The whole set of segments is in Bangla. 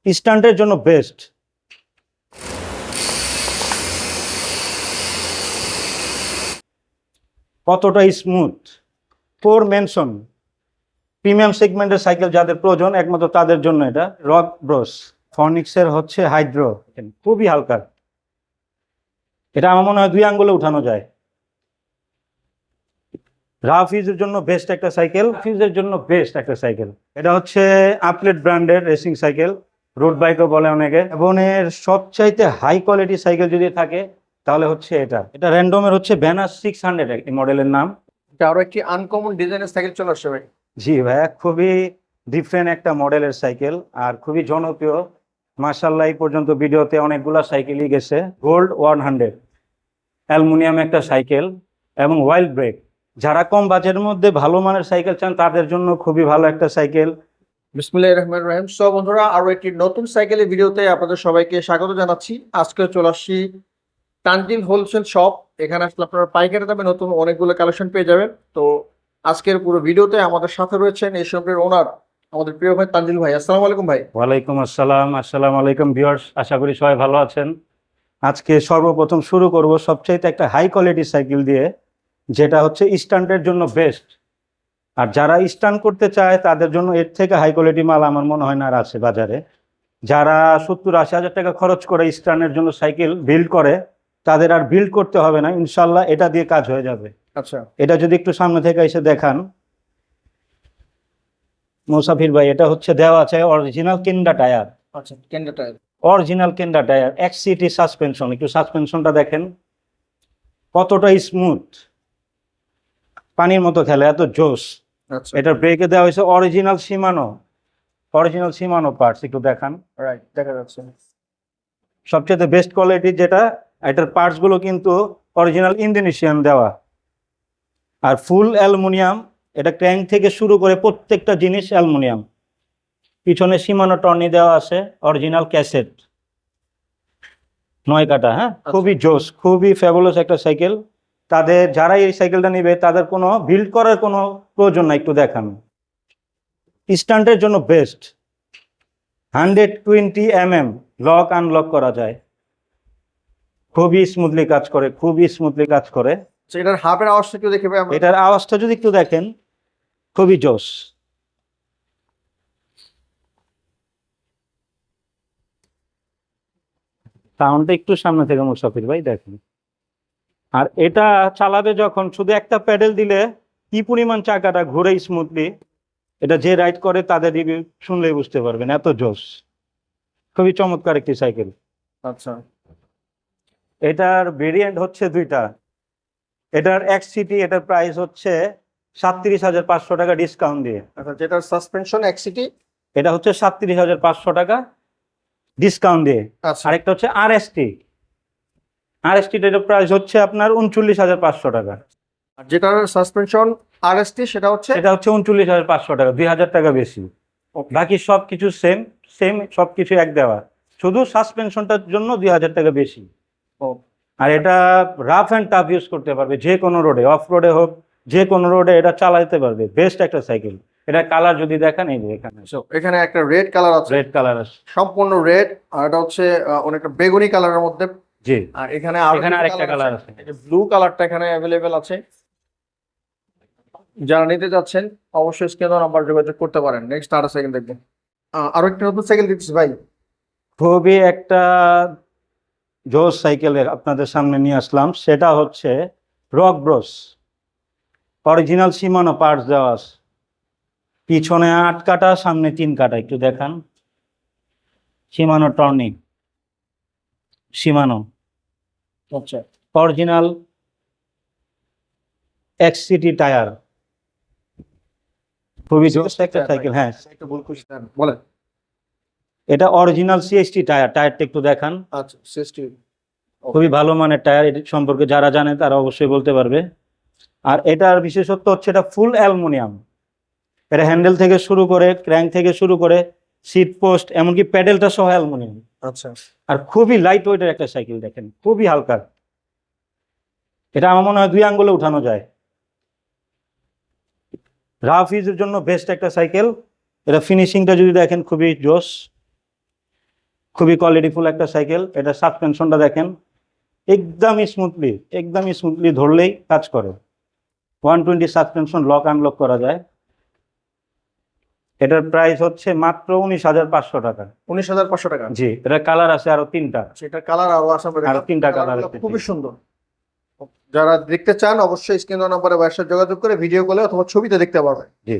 স্ট্যান্ডের জন্য বেস্ট। কতটা স্মুথ, ফোর মেনশন, প্রিমিয়াম সেগমেন্টের সাইকেল যাদের প্রয়োজন একমাত্র তাদের জন্য এটা। রক ব্রোস ফনিক্সের হচ্ছে হাইড্রো, খুবই হালকা। এটা আমার মনে হয় 2 আঙ্গুলে উঠানো যায়। রাফ ইউজের জন্য বেস্ট একটা সাইকেল, ইউজের জন্য বেস্ট একটা সাইকেল। এটা হচ্ছে আপলেট ব্র্যান্ডের রেসিং সাইকেল, রোড বাইকও বলে অনেকে। এবং এর সবচাইতে হাই কোয়ালিটি সাইকেল যদি থাকে তাহলে হচ্ছে এটা র্যান্ডমের হচ্ছে ভ্যানাস 600 এই মডেলের নাম। এটা আরো একটি আনকমন ডিজাইনের সাইকেল চলে আসছে ভাই। জি ভাইয়া, খুবই ডিফারেন্ট একটা মডেলের সাইকেল আর খুবই জনপ্রিয়। মার্শাল্লাহ এই পর্যন্ত ভিডিওতে অনেকগুলা সাইকেলই গেছে। গোল্ড 100 অ্যালুমিনিয়াম একটা সাইকেল এবং ওয়াইল্ড ব্রেক। যারা কম বাজেটের মধ্যে ভালো মানের সাইকেল চান তাদের জন্য খুবই ভালো একটা সাইকেল। বিসমিল্লাহির রহমানির রহিম। সো বন্ধুরা, আরো একটি নতুন সাইকেলের ভিডিওতে আপনাদের সবাইকে স্বাগত জানাচ্ছি। আজকে চলে আসছি তানজিল হোলসেল শপ। এখানে আসলে আপনারা পাইকারি দামে নতুন অনেকগুলো কালেকশন পেয়ে যাবেন। তো আজকের পুরো ভিডিওতে আমাদের সাথে রয়েছেন এই শপের ওনার, আমাদের প্রিয় ভাই তানজিল ভাই। আসসালামু আলাইকুম ভাই। ওয়ালাইকুম আসসালাম। আসসালামু আলাইকুম ভিউয়ার্স, আশা করি সবাই ভালো আছেন। আজকে সর্বপ্রথম শুরু করব সবচাইতে একটা হাই কোয়ালিটি সাইকেল দিয়ে, যেটা হচ্ছে স্ট্যান্ডের জন্য বেস্ট। আর যারা স্টান্ট করতে চায় তাদের জন্য এর থেকে হাই কোয়ালিটি মাল আমার মনে হয় না আর আছে বাজারে। যারা 70-80 হাজার টাকা খরচ করে স্টান্টের জন্য সাইকেল বিল্ড করে তাদের আর বিল্ড করতে হবে না, ইনশাল্লাহ এটা দিয়ে কাজ হয়ে যাবে। আচ্ছা, এটা যদি একটু সামনে থেকে এসে দেখান মুসাফির ভাই, এটা হচ্ছে দেওয়া আছে অরিজিনাল কেন্ডা টায়ার। আচ্ছা, Kenda tyre. Original Kenda tyre, XCT suspension. একটু সাসপেনশনটা দেখেন কতটা স্মুথ, পানির মতো খেলে, এত জোস। আচ্ছা, এটার ব্রেকে দেওয়া হয়েছে অরিজিনাল সীমানো পার্টস। একটু দেখান, রাইট, দেখা যাচ্ছে। সবচেয়ে বেস্ট কোয়ালিটির যেটা, এটার পার্টস গুলো কিন্তু অরিজিনাল ইন্দোনেশিয়ান দেওয়া আর ফুল অ্যালুমিনিয়াম। এটা ক্র্যাঙ্ক থেকে শুরু করে প্রত্যেকটা জিনিস অ্যালুমিনিয়াম। পিছনে সীমানো টর্নি দেওয়া আছে, অরিজিনাল ক্যাসেট 9 কাটা। হ্যাঁ, খুবই জোস, খুবই ফ্যাবুলাস একটা সাইকেল। তাদের যারা এই সাইকেলটা নেবে তাদের কোনো বিল্ড করার কোনো প্রয়োজন নাই। একটু দেখান, স্ট্যান্ডের জন্য বেস্ট। 120 mm লক আনলক করা যায়, খুবই স্মুথলি কাজ করে, খুবই স্মুথলি কাজ করে। তো এটার হাফের আওয়াজটা একটু দেখে ভাই আমরা। এটার আওয়াজটা যদি একটু দেখেন, খুবই জোস। সাউন্ডটা একটু সামনে থেকে মুসাফির ভাই দেখেন। আর এটা চালাবে যখন শুধু একটা প্যাডেল দিলে কি পরিমাণ চাকাটা ঘুরে স্মুথলি, এটা যে রাইড করে তাদের রিভিউ শুনলেই বুঝতে পারবেন, এত জোস। খুবই চমৎকার একটি সাইকেল। আচ্ছা, এটার ভেরিয়েন্ট হচ্ছে 2টা। এটার এক্সসিটি, এটার প্রাইস হচ্ছে 37,500 টাকা ডিসকাউন্ট দিয়ে। আচ্ছা, যেটার সাসপেনশন এক্সিটি। এটা হচ্ছে 37,500 টাকা ডিসকাউন্ট দিয়ে। আচ্ছা, আরেকটা হচ্ছে আরএসটি, এটার প্রাইস হচ্ছে আপনার 39,500 টাকা। আর যেটার সাসপেনশন আরএসটি সেটা হচ্ছে এটা হচ্ছে 39,500 টাকা, 2,000 টাকা বেশি। বাকি সবকিছু সেম সেম, সবকিছু এক দেওয়া, শুধু সাসপেনশনটার জন্য 2,000 টাকা বেশি। ও, আর এটা রাফ অ্যান্ড টাফ ইউজ করতে পারবে, যে কোনো রোডে, অফ রোডে হোক, যে কোনো রোডে এটা চালাতে পারবে। বেস্ট একটা সাইকেল। এটা কালার যদি দেখেন, এই যে এখানে so এখানে একটা রেড কালার আছে, রেড কালার আছে। সম্পূর্ণ রেড। আর এটা হচ্ছে অনেকটা বেগুনি কালারের মধ্যে। জি, আর এখানে এখানে আরেকটা কালার আছে। ব্লু কালারটা এখানে অ্যাভেলেবেল আছে। যারা নিতে যাচ্ছেন অবশ্যই স্ক্রিনে নাম্বার যোগাযোগ করতে পারেন। নেক্সট আরো সাইকেল দেখবেন। আরো একটা নতুন সাইকেল দিচ্ছি ভাই। খুবই একটা জোস সাইকেলের আপনাদের সামনে নিয়ে আসলাম, সেটা হচ্ছে রক ব্রোস। অরিজিনাল সীমানো পার্টস দেওয়া আছে, পিছনে 8 কাটা, সামনে 3 কাটা। একটু দেখান, সীমানো টর্নি, সীমানো আচ্ছা, অরিজিনাল এক্সসিটি টায়ার। খুবই জোস একটা সাইকেল। হ্যাঁ, একটু ভুল খুশি বলেন। এটা অরিজিনাল সিএসটি টায়ার। টায়ারটা একটু দেখান, আচ্ছা, সিস্টেম খুবই ভালো মানের টায়ার। এটি সম্পর্কে যারা জানে তারা অবশ্যই বলতে পারবে। আর এটার বিশেষত্ব হচ্ছে এটা ফুল অ্যালুমিনিয়াম। এটা হ্যান্ডেল থেকে শুরু করে, ক্র্যাঙ্ক থেকে শুরু করে, সিট পোস্ট, এমনকি প্যাডেলটা সহ অ্যালুমিনিয়াম। আচ্ছা, আর খুবই লাইট ওয়েটের একটা সাইকেল, দেখেন খুবই হালকা। এটা আমার মনে হয় 2 আঙ্গুলে উঠানো যায়। রাফ ইউজের জন্য বেস্ট একটা সাইকেল। এটা ফিনিশিংটা যদি দেখেন, খুবই জোস। খুবই কোয়ালিটিফুল একটা সাইকেল। এটা সাসপেনশনটা দেখেন, একদম স্মুথলি ধরলেই কাজ করে। 120 সাসপেনশন, লক আনলক করা যায়। এটার প্রাইস হচ্ছে মাত্র 19,500 টাকা। 19,500 টাকা। জি, এটা কালার আছে আরো 3টা। সেটা কালার আরো আছে আমাদের আরো 3টা কালার কালারগুলো আছে। খুবই সুন্দর। যারা দেখতে চান অবশ্যই স্ক্রিন দেওয়া নম্বরে ভাইয়ের সাথে যোগাযোগ করে ভিডিও কলে অথবা ছবিতে দেখতে পারবেন। জি,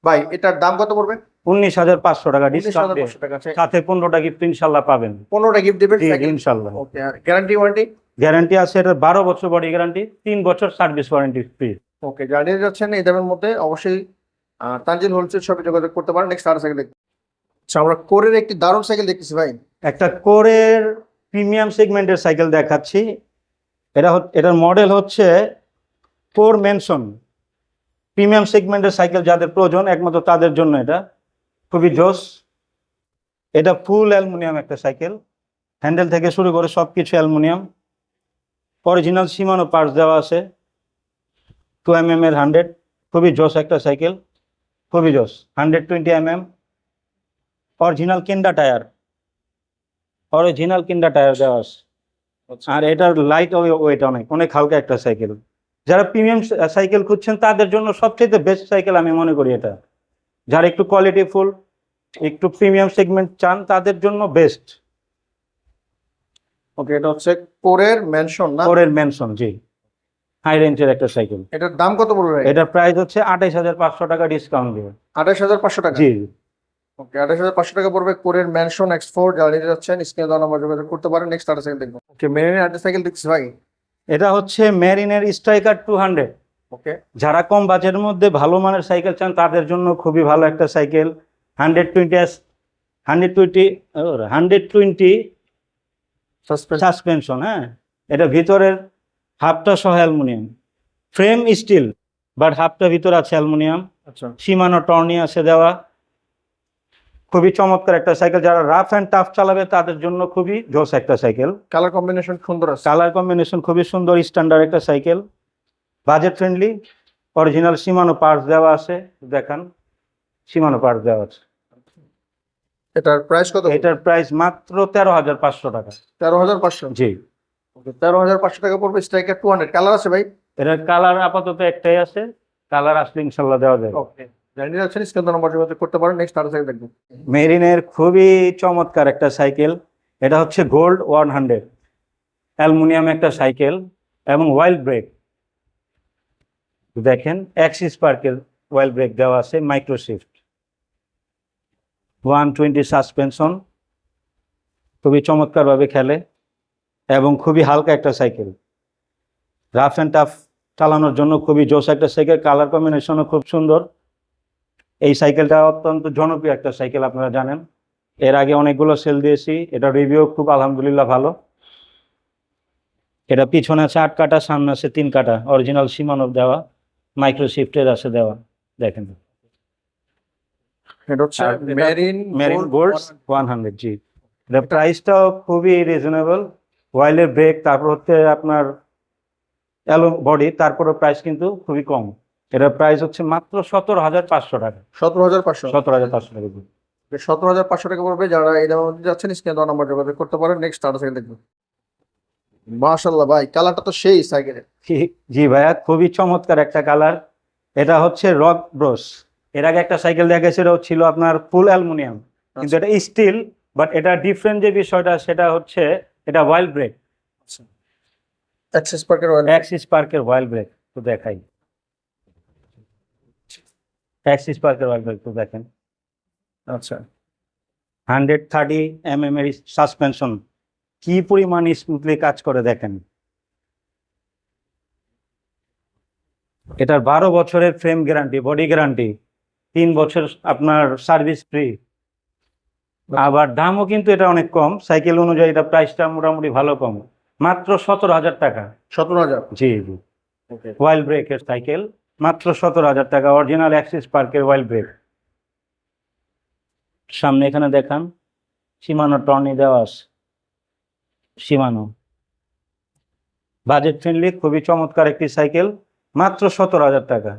ভাই এটার দাম কত পড়বে? 19,500 টাকা ডিসকাউন্ট, 19,500 টাকা। সাথে 15টা গিফট ইনশাল্লাহ পাবেন। 15টা গিফট দিবেন জি, ইনশাল্লাহ। ওকে। আর গ্যারান্টি ওয়ারেন্টি? গ্যারান্টি আছে, এটা 12 বছর বডি গ্যারান্টি, 3 বছর সার্ভিস ওয়ারেন্টি ফ্রি। ওকে, যারা নিতে যাচ্ছেন এই দামের মধ্যে অবশ্যই তানজিল হোলসেল শপে যোগাযোগ করতে পারেন। নেক্সট আর সাইকেল দেখবো। আচ্ছা, আমরা কোরের একটি দারুণ সাইকেল দেখতেছি ভাই। একটা কোরের প্রিমিয়াম সেগমেন্টের সাইকেল দেখাচ্ছি। এটার মডেল হচ্ছে কোর মেনশন। প্রিমিয়াম সেগমেন্টের সাইকেল যাদের প্রয়োজন একমাত্র তাদের জন্য এটা খুবই জোস। এটা ফুল অ্যালুমিনিয়াম একটা সাইকেল, হ্যান্ডেল থেকে শুরু করে সবকিছু অ্যালুমিনিয়াম। অরিজিনাল শিমানো পার্টস দেওয়া আছে, 2 mm এর 100, খুবই জোস একটা সাইকেল, খুবই জোস। 120 mm অরিজিনাল কিন্ডা টায়ার দেওয়া আছে। আর এটার লাইট ওয়েট অনেক হালকা একটা সাইকেল। যারা প্রিমিয়াম সাইকেল খুঁজছেন তাদের জন্য সবচেয়ে বেস্ট সাইকেল আমি মনে করি এটা। যারা একটু কোয়ালিটিফুল, একটু প্রিমিয়াম সেগমেন্ট চান তাদের জন্য বেস্ট। ওকে, এটা হচ্ছে কোরের মেনশন না? কোরের মেনশন, জি, হাই রেঞ্জের একটা সাইকেল। এটার দাম কত পড়বে ভাই? এটার প্রাইস হচ্ছে 28,500 টাকা ডিসকাউন্ট দিয়ে। 28,500 টাকা। জি, ওকে, 28,500 টাকা পড়বে কোরের মেনশন X4। যারা নিতে যাচ্ছেন স্ক্রিনে দেওয়া নম্বরে যোগাযোগ করতে পারেন। নেক্সট আর সাইকেল দেখবো। ওকে, মেরিনের আরেকটা সাইকেল দেখছি ভাই। এটা হচ্ছে মেরিনের স্ট্রাইকার 200। ওকে, যারা কম বাজেটের মধ্যে ভালো মানের সাইকেল চান তাদের জন্য খুবই ভালো একটা সাইকেল। 120 সাসপেনশন। হ্যাঁ, এটা ভিতরের হাফটা সহ অ্যালুমিনিয়াম, ফ্রেম স্টিল বাট হাফটা ভিতরে আছে অ্যালুমিনিয়াম। আচ্ছা। সীমানো টর্নি আছে দেওয়া। খুবই চমৎকার একটা সাইকেল, যারা রাফ অ্যান্ড টাফ চালাবে তাদের জন্য খুবই জোস একটা সাইকেল। কালার কম্বিনেশন সুন্দর আছে। কালার কম্বিনেশন খুবই সুন্দর, স্ট্যান্ডার্ড একটা cycle, budget friendly. Original সীমানো parts দেওয়া আছে, দেখান, সীমানো পার্টস দেওয়া আছে। এটার প্রাইস কত? এটার প্রাইস মাত্র 13,500 টাকা। 13,500? জি, ওকে, 13,500 টাকা পড়বে স্ট্রাইকার 200। কালার আছে ভাই? এটার কালার আপাতত একটাই আছে, কালার আসলে ইনশাল্লাহ দেওয়া যাবে। ওকে, জানিয়ে যাচ্ছেন স্ক্রিনে নম্বর যোগাযোগ করতে পারেন। নেক্সট আর সাইকেল দেখবো। মেরিনের খুবই চমৎকার একটা সাইকেল। এটা হচ্ছে গোল্ড 100, অ্যালুমিনিয়াম একটা সাইকেল এবং ওয়াইল্ড ব্রেক। দেখেন অ্যাক্সিস পার্কের ওয়াইল্ড ব্রেক দেওয়া আছে, মাইক্রোশিফট, 120 সাসপেনশন, খুবই চমৎকারভাবে খেলে এবং খুবই হালকা একটা সাইকেল। রাফ অ্যান্ড টাফ চালানোর জন্য খুবই জোস একটা সাইকেল। কালার কম্বিনেশনও খুব সুন্দর। এই সাইকেলটা অত্যন্ত জনপ্রিয় একটা সাইকেল, আপনারা জানেন। এর আগে অনেকগুলো সেল দিয়েছি, এটা রিভিউ খুব আলহামদুলিল্লাহ ভালো। এটা পিছনে আছে 8 কাটা, সামনে আছে 3 কাটা, অরিজিনাল সীমানো দেওয়া, মাইক্রোশিফটের আছে দেওয়া। দেখেন, এটা হচ্ছে আর এটা মেরিন গোল্ড 100। জি, এটা প্রাইসটাও খুবই রিজনেবল। ওয়াইলের ব্রেক, তারপর হচ্ছে আপনার অ্যালো বডি, তারপরে প্রাইস কিন্তু খুবই কম। এটার প্রাইস হচ্ছে মাত্র 17,500 টাকা। 17,500? 17,500 টাকা। 17,500 টাকা পড়বে। যারা এই দামের মধ্যে যাচ্ছেন স্ক্রিনে দেওয়া নম্বর যোগাযোগ করতে পারেন। নেক্সট আর সাইকেল দেখবো। মাশাআল্লাহ ভাই, কালারটা তো সেই সাইকেলের। জি ভাইয়া, খুবই চমৎকার একটা কালার। এটা হচ্ছে রক ব্রোস। এর আগে একটা সাইকেল দেখা গেছে, এটাও ছিল আপনার ফুল অ্যালুমিনিয়াম, কিন্তু এটা স্টিল, বাট এটা ডিফারেন্ট যে বিষয়টা সেটা হচ্ছে এটা ওয়াইল্ড ব্রেক। অ্যাক্সিস পার্কের ওয়াইল্ড। অ্যাক্সিস পার্কের ওয়াইল্ড ব্রেক তো দেখাই, অ্যাক্সিস পার্কের ওয়াইল্ড ব্রেক তো দেখেন। আচ্ছা, 130 mm এর সাসপেনশন, কি পরিমাণ স্মুথলি কাজ করে দেখেন। এটার 12 বছরের ফ্রেম গ্যারান্টি, বডি গ্যারান্টি, 3 বছর আপনার সার্ভিস ফ্রি। আবার দামও কিন্তু এটা অনেক কম, সাইকেল অনুযায়ী এটা প্রাইসটা মোটামুটি ভালো কম, মাত্র 17,000 টাকা। 17,000? জি জি, ওকে, ওয়াইল্ড ব্রেকের সাইকেল, মাত্র 17,000 টাকা, অরিজিনাল অ্যাক্সিস পার্কের ওয়াইল্ড ব্রেক। সামনে এখানে দেখান, সীমানো টর্নি দেওয়া আছে, সীমানো, বাজেট ফ্রেন্ডলি, খুবই চমৎকার একটি সাইকেল, মাত্র 17,000 টাকা।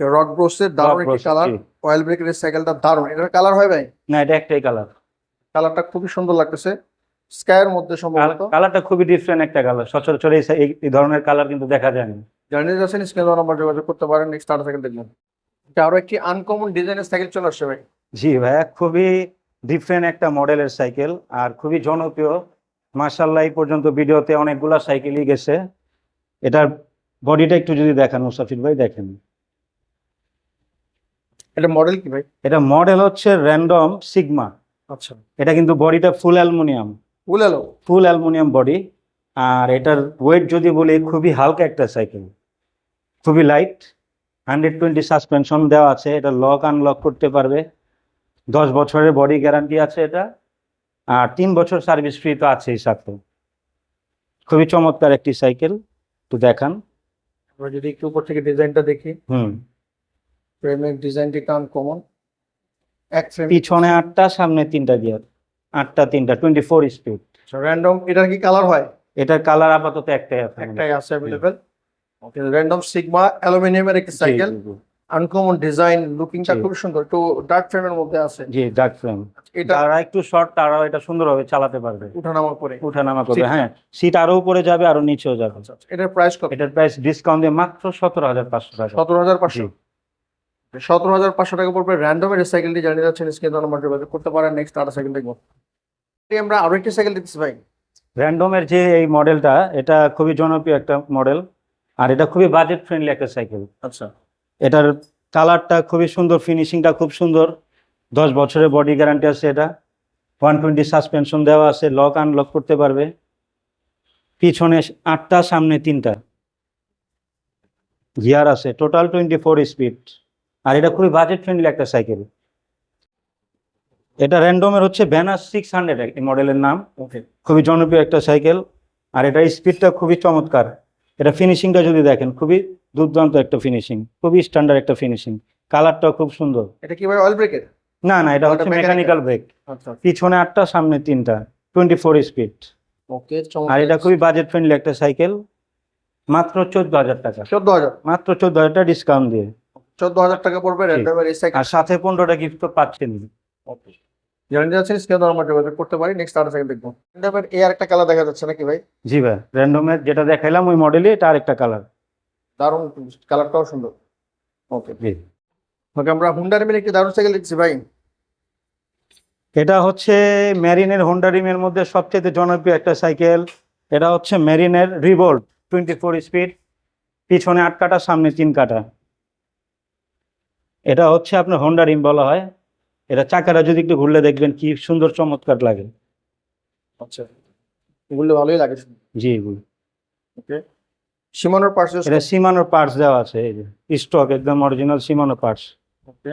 রক ব্রোসের দারুণ একটি কালার। অয়েল ব্রেকের সাইকেলটা দারুণ। এটার কালার হয় ভাই? না, এটা একটাই কালার। কালারটা খুবই সুন্দর লাগতেছে, স্কাইয়ের মধ্যে সম্ভবত। কালারটা খুবই ডিফারেন্ট একটা কালার, সচরাচর এই ধরনের কালার কিন্তু দেখা যায় না। জার্নি যাচ্ছেন, স্ক্রিনে দেওয়া নাম্বার যোগাযোগ করতে পারেন। নেক্সট আরো সাইকেল দেখবেন, এটা আরো একটি আনকমন ডিজাইনের সাইকেল চলে আসছে ভাই। জি ভাইয়া, খুবই ডিফারেন্ট একটা মডেলের সাইকেল আর খুবই জনপ্রিয়। মার্শাল্লাহ, এই পর্যন্ত ভিডিওতে অনেকগুলা সাইকেলই গেছে। এটার বডিটা একটু যদি দেখান মুসাফির ভাই, দেখেন। এটা মডেল কি ভাই? এটা মডেল হচ্ছে র্যান্ডম সিগমা। আচ্ছা, এটা কিন্তু বডিটা ফুল অ্যালুমিনিয়াম, উলালো। Full aluminium body. আর এটার ওয়েট যদি বলি, খুবই হালকা একটা সাইকেল, খুবই লাইট। 120 সাসপেনশন দেওয়া আছে, এটা লক আনলক করতে পারবে। 10 বছরের বডি গ্যারান্টি আছে এটা, আর 3 বছর সার্ভিস ফ্রি তো আছেই সাথে। খুবই চমৎকার একটি সাইকেল, একটু দেখান। আমরা যদি একটু উপর থেকে ডিজাইনটা দেখি, হুম, ফ্রেমের ডিজাইনটি আনকমন। এক ফ্রেম, পিছনে 8টা, সামনে 3টা গিয়ার, 8টা 3টা, 24 স্পিড। র্যান্ডম। এটার কি কালার হয়? এটার কালার আপাতত একটাই আছে। একটাই আছে অ্যাভেলেবেল। ওকে, র্যান্ডম সিগমা অ্যালুমিনিয়ামের একটি সাইকেল, আনকমন ডিজাইন, লুকিংটা জি। খুব সুন্দর, একটু ডার্ক ফ্রেমের মধ্যে আছে। জি, ডার্ক ফ্রেম। এটা যারা একটু শর্ট তারাও এটা সুন্দরভাবে চালাতে পারবে, উঠানামা করে। উঠানামা করবে। Seat- হ্যাঁ, সিট আরো উপরে যাবে, আরো নিচেও যাবে। আচ্ছা, এটার প্রাইস কত? এটার প্রাইস ডিসকাউন্ট দিয়ে মাত্র 17,500 টাকা। 17,500। জি। 17,500 টাকা পড়বে র্যান্ডমের এই সাইকেলটি। জানিয়ে যাচ্ছেন, স্ক্রিনে দেওয়া নাম্বার যোগাযোগ করতে পারেন। নেক্সট আরো সাইকেল দেখবো। আমরা আরো একটি সাইকেল দেখতেছি ভাই। র্যান্ডমের যে এই মডেলটা, এটা খুবই জনপ্রিয় একটা মডেল, আর এটা খুবই বাজেট ফ্রেন্ডলি একটা সাইকেল। আচ্ছা, এটার কালারটা খুবই সুন্দর, ফিনিশিংটা খুব সুন্দর। 10 বছরের বডি গ্যারান্টি আছে এটা। 120 সাসপেনশন দেওয়া আছে, লক আনলক করতে পারবে। পিছনে 8টা, সামনে 3টা গিয়ার আছে, টোটাল 24 স্পিড। আর এটা খুবই বাজেট ফ্রেন্ডলি একটা সাইকেল। এটা র্যান্ডমের হচ্ছে ভ্যানাস 600 এই মডেলের নাম। ওকে। খুবই জনপ্রিয় একটা সাইকেল, আর এটার স্পিডটা খুবই চমৎকার। এটা ফিনিশিংটা যদি দেখেন, খুবই দুর্দান্ত একটা ফিনিশিং, খুবই স্ট্যান্ডার্ড একটা ফিনিশিং। কালারটাও খুব সুন্দর। এটা কি ভাই অয়েল ব্রেকের? না না, এটা ওটা হচ্ছে mechanical। Mechanical break. আচ্ছা, পিছনে 8টা, সামনে 3টা, 24 স্পিড। ওকে। আর এটা খুবই বাজেট ফ্রেন্ডলি একটা সাইকেল, মাত্র 14,000 টাকা। 14,000। মাত্র 14,000 টাকা ডিসকাউন্ট দিয়ে। 14,000 টাকা পড়বে র্যান্ডমের এই সাইকেল। আর সাথে 15টা গিফট তো পাচ্ছেন। ওকে, জানিয়ে যাচ্ছেন, স্ক্রিনে দেওয়া নাম্বার যোগাযোগ করতে পারি। নেক্সট আরো সাইকেল দেখবো। র্যান্ডমের এই আরেকটা কালার দেখা যাচ্ছে নাকি ভাই? জি ভাই, র্যান্ডমের যেটা দেখাইলাম ওই মডেলে এটা আরেকটা কালার। দারুণ, কালারটাও সুন্দর। ওকে, জি। ওকে, আমরা হুন্ডা রিমের একটি দারুণ সাইকেল দেখছি ভাই। এটা হচ্ছে মেরিনের হোন্ডা রিমের মধ্যে সবচেয়ে জনপ্রিয় একটা সাইকেল। এটা হচ্ছে মেরিনের রিভোল্ট, 24 স্পিড। পিছনে 8 কাটা, সামনে 3 কাটা। এটা হচ্ছে আপনার হোন্ডা রিম বলা হয়। এটা চাকাটা যদি একটু ঘুরলে দেখবেন কি সুন্দর চমৎকার লাগে। আচ্ছা, এগুলো ভালোই লাগে। জি। ওকে, সীমানোর পার্সেস। এটা সীমানোর পার্টস দেওয়া আছে, এই যে স্টক একদম অরিজিনাল সীমানো পার্টস। ওকে,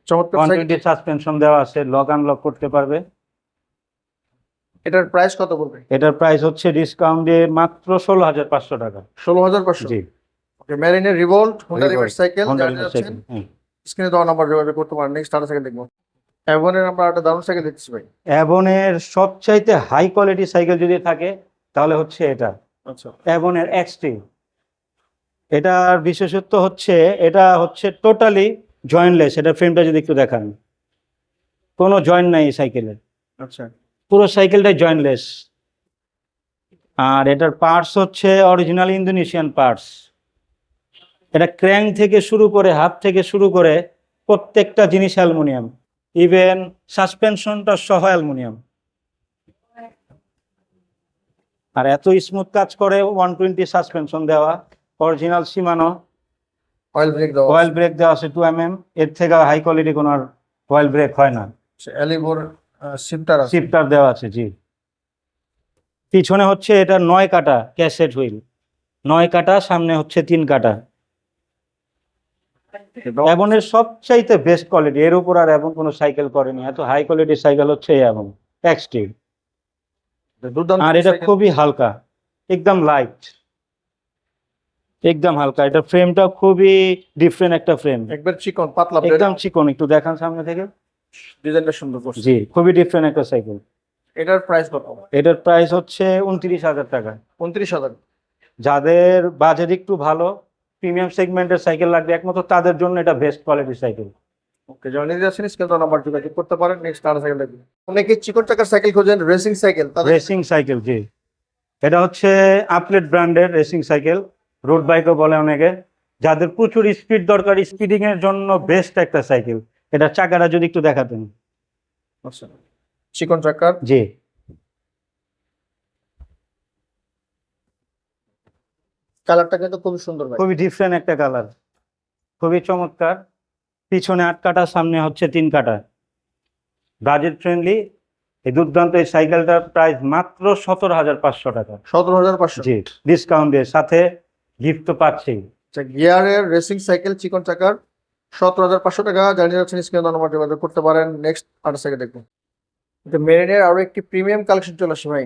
চমৎকার সাইকেল। 120 সাসপেনশন দেওয়া আছে, লক আনলক করতে পারবে। এটার প্রাইস কত পড়বে? এটার প্রাইস হচ্ছে ডিসকাউন্ট দিয়ে মাত্র 16,500 টাকা। 16,500। জি। ওকে, মেরিনের রিভোল্ট হোন্ডা রিমের Revolt, সাইকেল। হোন্ডা জানিয়ে রিমের যাচ্ছেন, সাইকেল। হ্যাঁ। স্ক্রিনে দেওয়া নাম্বার যোগাযোগ করতে পারেন। নেক্সট আরো সাইকেল দেখবো। এভনের আমরা একটা দারুণ সাইকেল দেখছি ভাই। অ্যাবনের সবচাইতে হাই কোয়ালিটি সাইকেল যদি থাকে তাহলে হচ্ছে এটা, আচ্ছা, অ্যাবনের এক্সটি। এটার বিশেষত্ব হচ্ছে এটা হচ্ছে টোটালি জয়েন্টলেস। এটা ফ্রেমটা যদি একটু দেখান, কোনো জয়েন্ট নাই এই সাইকেলের, আচ্ছা, পুরো সাইকেলটাই জয়েন্টলেস। আর এটার পার্টস হচ্ছে অরিজিনাল ইন্দোনেশিয়ান পার্টস। এটা ক্র্যাঙ্ক থেকে শুরু করে, হাত থেকে শুরু করে প্রত্যেকটা জিনিস অ্যালুমিনিয়াম, ইভেন সাসপেনশনটা সহ অ্যালুমিনিয়াম। আর এত স্মুথ কাজ করে, 120 সাসপেনশন দেওয়া, অরিজিনাল সীমানো। অয়েল ব্রেক দেওয়া অয়েল ব্রেক দেওয়া আছে 2mm। এর থেকে হাই কোয়ালিটি কোনো আর অয়েল ব্রেক হয় না। আছে। এলিভোর শিফটার আছে। শিফটার দেওয়া আছে। জি। পিছনে হচ্ছে এটা 9 কাটা ক্যাসেট হুইল, 9 কাটা, সামনে হচ্ছে 3 কাটা। অ্যাবনের সবচাইতে বেস্ট কোয়ালিটি, এর উপর আর এমন কোনো সাইকেল করেনি। এত হাই কোয়ালিটির সাইকেল হচ্ছে এই অ্যাবন এক্সটি। দুর্দান্ত আর এটা সাইকেল। খুবই হালকা, একদম লাইট, একদম হালকা। এটা ফ্রেমটা খুবই ডিফারেন্ট একটা ফ্রেম, একবার চিকন পাতলা, একদম চিকন। একটু দেখান সামনে থেকে। ডিজাইনটা সুন্দর করছে। জি, খুবই ডিফারেন্ট একটা সাইকেল। এটার প্রাইস কত? এটার প্রাইস হচ্ছে 29,000 টাকা। 29,000। যাদের বাজেট একটু ভালো, প্রিমিয়াম সেগমেন্টের সাইকেল লাগবে একমাত্র তাদের জন্য এটা বেস্ট কোয়ালিটির সাইকেল। ওকে, যারা নিতে যাচ্ছেন স্ক্রিনে নাম্বার যোগাযোগ করতে পারেন। নেক্সট আর সাইকেল দেখুন। অনেকে চিকন চাকার সাইকেল খোঁজেন, রেসিং সাইকেল, তাদের রেসিং সাইকেল, জি। এটা হচ্ছে আপলেট ব্র্যান্ডের রেসিং সাইকেল, রোড বাইকও বলে অনেকে। যাদের প্রচুর স্পিড দরকার, স্পিডিং এর জন্য বেস্ট একটা সাইকেল। এটা চাকাটা যদি একটু দেখাতেন। আচ্ছা, চিকন চাকার, জি, কালারটা কিন্তু খুবই সুন্দর ভাই। খুবই ডিফারেন্ট একটা কালার, খুবই চমৎকার। পিছনে 8 কাটা, সামনে হচ্ছে 3 কাটা, বাজেট ফ্রেন্ডলি। এই দুর্দান্ত এই সাইকেলটার প্রাইস মাত্র 17,500 টাকা। 17,500। জি, ডিসকাউন্ট দিয়ে সাথে গিফট তো পাচ্ছেই। আচ্ছা, গিয়ারের রেসিং সাইকেল চিকন চাকার 17,500 টাকা। জানিয়ে যাচ্ছেন স্ক্রিনে নাম্বার যোগাযোগ করতে পারেন। নেক্সট আর সাইকেল দেখুন। এটা মেরিনের আরো একটি প্রিমিয়াম কালেকশন চলে আসছে ভাই।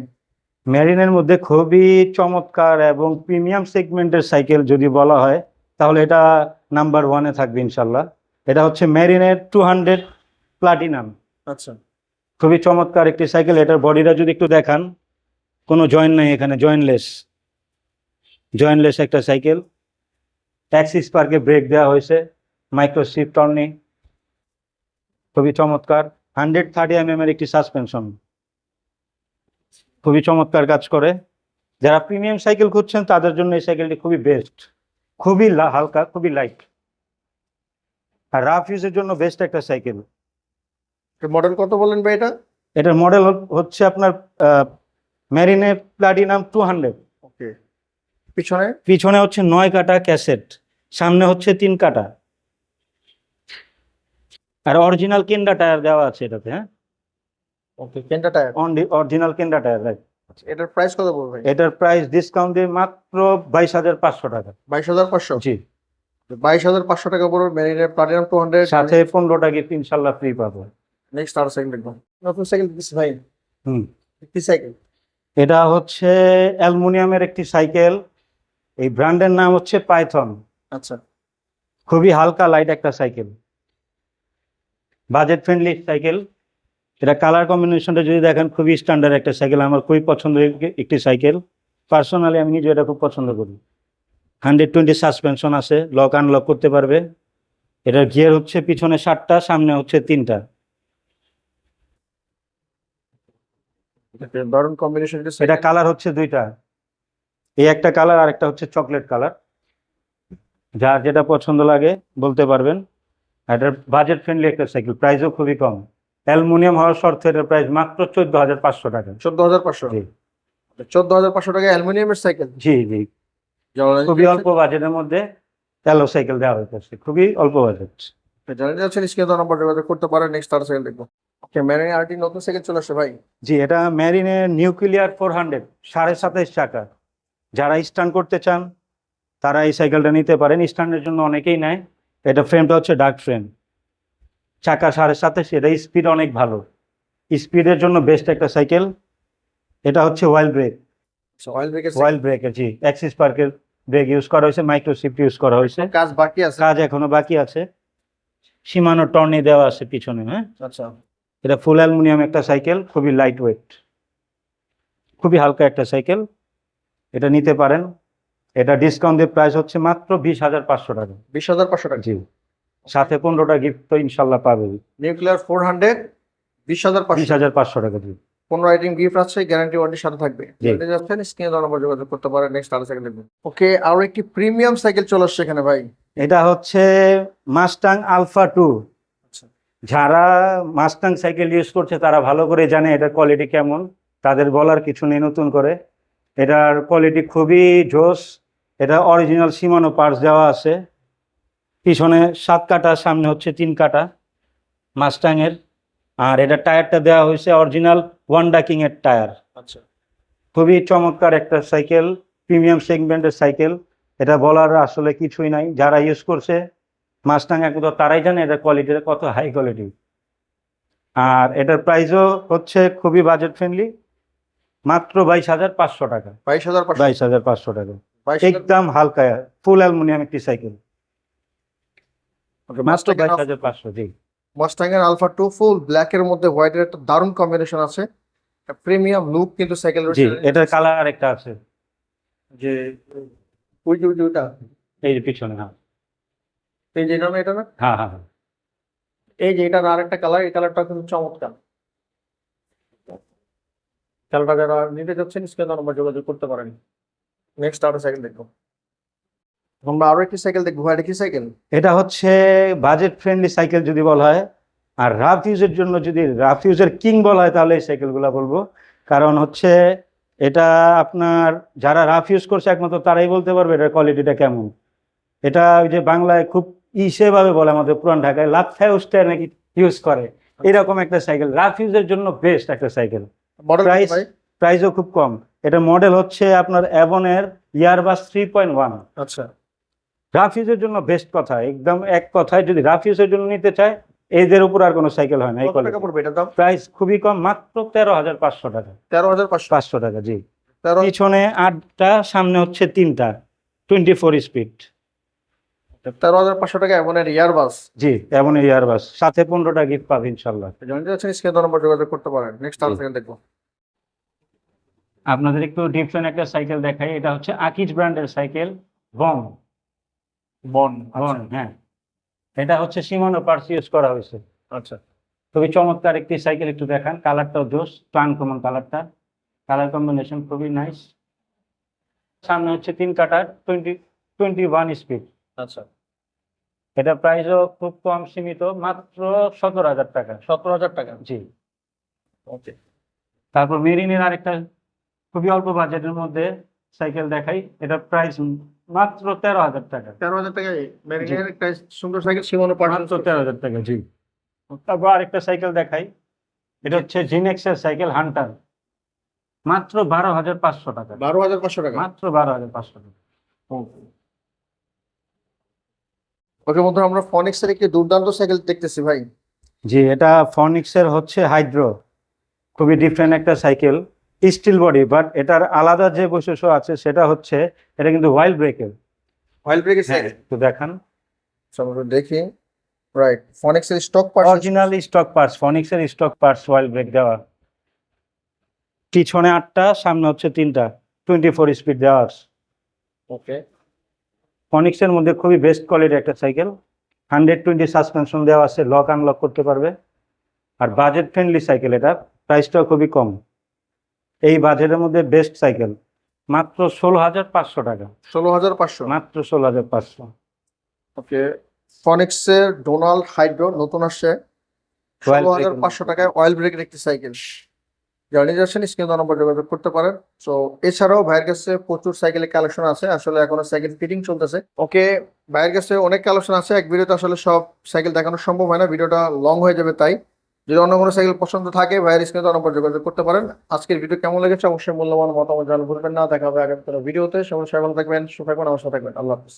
মেরিনের মধ্যে খুবই চমৎকার এবং প্রিমিয়াম সেগমেন্টের সাইকেল যদি বলা হয়, তাহলে এটা নাম্বার 1-এ থাকবে ইনশাল্লাহ। এটা হচ্ছে মেরিনের 200 প্লাটিনাম। আচ্ছা, খুবই চমৎকার একটি সাইকেল। এটার বডিটা যদি একটু দেখান, কোনো জয়েন্ট নেই এখানে, জয়েন্টলেস একটা সাইকেল। অ্যাক্সিস পার্কে ব্রেক দেওয়া হয়েছে, মাইক্রো শিফট টর্নি, খুবই চমৎকার। 130 এর একটি সাসপেনশন, খুবই চমৎকার কাজ করে। যারা প্রিমিয়াম সাইকেল খুঁজছেন তাদের জন্য এই সাইকেলটি খুবই বেস্ট, খুবই হালকা, খুবই লাইট, আর রাফ ইউজের জন্য বেস্ট একটা সাইকেল। মডেল কত বলেন ভাই এটা? এটার মডেল হচ্ছে আপনার মেরিনে প্লাটিনাম 200। ওকে, পিছনে পিছনে হচ্ছে 9 কাটা ক্যাসেট, সামনে হচ্ছে 3 কাটা, আর অরিজিনাল কেন্ডা টায়ার দেওয়া আছে এটাতে। হ্যাঁ, okay, Kenda tyre. Original Kenda tyre, right. এটার প্রাইস কত পড়বে ভাই? এটার প্রাইস ডিসকাউন্ট দিয়ে মাত্র 22,500 টাকা। 22,500। জি, 22,500 টাকা পড়বে মেরিনের প্লাটিনাম 200। সাথে 15টা গিফট ইনশাল্লাহ ফ্রি পাবো। নেক্সট আর সাইকেল দেখবো। নতুন সাইকেল দিচ্ছি ভাই। হুম, কি সাইকেল? এটা হচ্ছে অ্যালুমিনিয়ামের একটি সাইকেল। এই ব্র্যান্ডের নাম হচ্ছে পাইথন। আচ্ছা, খুবই হালকা লাইট একটা সাইকেল, বাজেট ফ্রেন্ডলি সাইকেল। এটা কালার কম্বিনেশনটা যদি দেখেন, খুবই স্ট্যান্ডার্ড একটা সাইকেল, আমার খুবই পছন্দের একটি সাইকেল। পার্সোনালি আমি নিজে এটা খুব পছন্দ করি। 120 সাসপেনশন আছে, লক আনলক করতে পারবে। এটার গিয়ার হচ্ছে পিছনে 7টা, সামনে হচ্ছে 3টা। দারুণ কম্বিনেশন। এটা কালার হচ্ছে 2টা, এই একটা কালার আর একটা হচ্ছে চকলেট কালার। যার যেটা পছন্দ লাগে বলতে পারবেন। এটার বাজেট ফ্রেন্ডলি একটা সাইকেল, প্রাইসও খুবই কম। অ্যালুমিনিয়াম হওয়ার শর্তে এটার প্রাইস মাত্র 14,500 টাকা। 14,500। জি 14,500 টাকা অ্যালুমিনিয়ামের সাইকেল। জি জি, খুবই অল্প বাজেটের মধ্যে অ্যালো সাইকেল দেওয়া হয়েছে, খুবই অল্প বাজেট। জানিয়ে যাচ্ছেন স্ক্রিনে নাম্বার যোগাযোগ করতে পারেন। নেক্সট আর সাইকেল দেখবো। ওকে, মেরিন আরটি নতুন সাইকেল চলে আসছে ভাই। জি, এটা ম্যারিনের নিউক্লিয়ার 400, 27.5 চাকা। যারা স্টান্ট করতে চান তারা এই সাইকেলটা নিতে পারেন। স্টান্টের জন্য অনেকেই নেয়। এটা ফ্রেমটা হচ্ছে ডার্ক ফ্রেম, চাকা 27.5, এটা স্পিড অনেক ভালো, স্পিডের জন্য বেস্ট একটা সাইকেল। এটা হচ্ছে ওয়াইল্ড ব্রেক, অয়েল ব্রেকের ওয়াইল্ড ব্রেকের, জি, অ্যাক্সিস পার্কের ব্রেক ইউজ করা হয়েছে, মাইক্রো শিফট ইউজ করা হয়েছে। কাজ বাকি আছে। কাজ এখনো বাকি আছে। সীমানো টর্নি দেওয়া আছে পিছনে। হ্যাঁ, আচ্ছা, এটা ফুল অ্যালুমিনিয়াম একটা সাইকেল, খুবই লাইট ওয়েট, খুবই হালকা একটা সাইকেল। এটা নিতে পারেন। এটা ডিসকাউন্টের প্রাইস হচ্ছে মাত্র 20,500 টাকা। 20,500 টাকা। জি, সাথে 15টা গিফট তো ইনশাল্লাহ পাবে। নিউক্লিয়ার 400, 20,500। 20,500 টাকা। জি 15 আইটেম গিফট আছে, গ্যারান্টি ওয়ারেন্টি সাথে থাকবে। জি। জানতে যাচ্ছেন স্ক্রিনে নাম্বার যোগাযোগ করতে পারেন। নেক্সট আর সাইকেল দেখবেন। ওকে, আরো একটি প্রিমিয়াম সাইকেল চলে আসছে এখানে ভাই। এটা হচ্ছে মাস্টাং আলফা 2। আচ্ছা, যারা মাস্টাং সাইকেল ইউজ করছে তারা ভালো করে জানে এটার কোয়ালিটি কেমন, তাদের বলার কিছু নেই নতুন করে। এটার কোয়ালিটি খুবই জোস। এটা অরিজিনাল সীমানো পার্টস দেওয়া আছে। পিছনে 7 কাটা, সামনে হচ্ছে 3 কাটা মাস্টাং এর। আর এটা টায়ারটা দেওয়া হয়েছে অরিজিনাল ওয়ান্ডা কিং এর টায়ার। আচ্ছা, খুবই চমৎকার একটা সাইকেল, প্রিমিয়াম সেগমেন্টের সাইকেল। এটা বলার আসলে কিছুই নাই, যারা ইউজ করছে মাস্টাং একদম তারাই জানে এটার কোয়ালিটিটা কত হাই কোয়ালিটি। আর এটার প্রাইসও হচ্ছে খুবই বাজেট ফ্রেন্ডলি, মাত্র 22,500 টাকা। 22,500। 22,500 টাকা, 22,000। একদম হালকা ফুল অ্যালুমিনিয়াম একটি সাইকেল, ওকে, মাত্র 22,500। জি মাস্টাং এর আলফা 2 ফুল ব্ল্যাক এর মধ্যে হোয়াইট এর একটা দারুণ কম্বিনেশন আছে। প্রিমিয়াম লুক কিন্তু সাইকেল জি, এটার কালার আরেকটা আছে, যে ওইটা এই যে পিছনে। হ্যাঁ এই যে নামে এটা না। হ্যাঁ হ্যাঁ হ্যাঁ। এই যে এটার আরেকটা কালার, এই কালারটা কিন্তু চমৎকার। কালারটা যারা নিতে যাচ্ছেন স্ক্রিনে দেওয়া নম্বর যোগাযোগ করতে পারেন। নেক্সট আরো সাইকেল দেখবো। আমরা আরো একটি সাইকেল দেখবো। ভাই, এটা কি সাইকেল? এটা হচ্ছে বাজেট ফ্রেন্ডলি সাইকেল যদি বলা হয়, আর রাফ ইউজের জন্য যদি রাফ ইউজের কিং বলা হয় তাহলে এই সাইকেলগুলো বলবো। কারণ হচ্ছে এটা আপনার যারা রাফ ইউজ করছে একমাত্র তারাই বলতে পারবে এটার কোয়ালিটিটা কেমন। এটা ওই যে বাংলায় খুব সেভাবে বলে আমাদের পুরান ঢাকায় লাফায় উঠতে নাকি ইউজ করে, এরকম একটা সাইকেল। রাফ ইউজের জন্য বেস্ট একটা সাইকেল। মডেল প্রাইস ভাই? প্রাইসও খুব কম। এটা মডেল হচ্ছে আপনার অ্যাভনের ইয়ারবাস 3.1। আচ্ছা, রাফ ইউজের জন্য বেস্ট কথা, একদম এক কথায় যদি রাফ ইউজের জন্য নিতে চায় এদের উপর আর কোনো সাইকেল হয় না। এই কত টাকা পড়বে এটার দাম? প্রাইস খুবই কম, মাত্র 13,500 টাকা। 13,500? 500 টাকা, জি। 13। পিছনে 8টা, সামনে হচ্ছে 3টা, 24 স্পিড। 13,500 টাকা এমন ইয়ারবাস। জি, এমন ইয়ারবাস, সাথে 15টা গিফট পাবে ইনশাল্লাহ। জানতে চাচ্ছেন স্ক্রিনে দেওয়া নম্বর যোগাযোগ করতে পারেন। নেক্সট আরো জি। সাইকেল দেখবো। আপনাদের একটু ডিফারেন্ট একটা সাইকেল দেখাই। এটা হচ্ছে আকিজ ব্র্যান্ডের সাইকেল, বন। বন। বন, হ্যাঁ। এটা হচ্ছে সিমানো পার্টস ইউজ করা হয়েছে। আচ্ছা, খুবই চমৎকার একটি সাইকেল, একটু দেখান। কালারটাও জোস, প্লান কমন কালারটা, কালার কম্বিনেশন খুবই নাইস। সামনে হচ্ছে 3 কাটার, 21 স্পিড। আচ্ছা। এটা প্রাইসও খুব কম, সীমিত, মাত্র 17,000 টাকা। 17,000 টাকা? জি। ওকে। তারপর মেরিনের আরেকটা খুবই অল্প বাজেটের মধ্যে সাইকেল দেখাই। এটা প্রাইস মাত্র 13,000 টাকা। 13,000 টাকায় মেরিনের একটা সুন্দর সাইকেল, সীমানো মাত্র পার্সেন্ট। 13,000 টাকা, জি। তারপর আরেকটা সাইকেল দেখাই। এটা হচ্ছে জিনেক্সের সাইকেল হান্টার, মাত্র 12,500 টাকা। 12,500 টাকা? মাত্র 12,500 টাকা। ওকে বন্ধুরা, আমরা ফনিক্সের একটি দুর্দান্ত সাইকেল দেখতেছি ভাই। জি, এটা ফনিক্সের হচ্ছে হাইড্রো, খুবই ডিফারেন্ট একটা সাইকেল। স্টিল বডি, বাট এটার আলাদা যে বৈশিষ্ট্য আছে সেটা হচ্ছে এটা কিন্তু ওয়াইল্ড ব্রেকের। অয়েল ব্রেকের সাইকেল? একটু দেখান। আমরা দেখি। রাইট, ফনিক্সের stock parts. Original stock parts, ফনিক্সের স্টক পার্টস, ওয়াইল্ড ব্রেক দেওয়া। পিছনে 8টা, সামনে হচ্ছে 3টা, 24 স্পিড দেওয়া আছে। ওকে। ফনিক্সের মধ্যে খুবই বেস্ট কোয়ালিটি একটা সাইকেল। 120 সাসপেনশন দেওয়া আছে, লক আনলক করতে পারবে। আর বাজেট ফ্রেন্ডলি সাইকেল, এটা প্রাইসটাও খুবই কম। এই বাজেটের মধ্যে বেস্ট সাইকেল, মাত্র 16,500 টাকা। 16,500? মাত্র 16,500। ওকে। ফনিক্সের ডোনাল্ড হাইড্রো নতুন আসছে, Oil break 16,500 টাকায় অয়েল ব্রেকের একটি সাইকেল। জার্নি যাচ্ছেন স্ক্রিনে দেওয়া নম্বর যোগাযোগ করতে পারেন। তো এছাড়াও ভাইয়ের কাছে প্রচুর সাইকেলের কালেকশন আছে, আসলে এখনো সাইকেল ফিটিং চলতেছে। ওকে, ভাইয়ের কাছে অনেক কালেকশন আছে, এক ভিডিওতে আসলে সব সাইকেল দেখানো সম্ভব হয় না, ভিডিওটা লং হয়ে যাবে। তাই যদি অন্য কোনো সাইকেল পছন্দ থাকে ভাইয়ের স্ক্রিনে দেওয়া নম্বর যোগাযোগ করতে পারেন। আজকের ভিডিও কেমন লেগেছে অবশ্যই মূল্যবান মতামত জানাতে ভুলবেন না। দেখা হবে আগামী কোনো ভিডিওতে। সবাই ভালো থাকবেন, সুস্থ থাকবেন, আমার সাথে থাকবেন। আল্লাহ হাফিজ।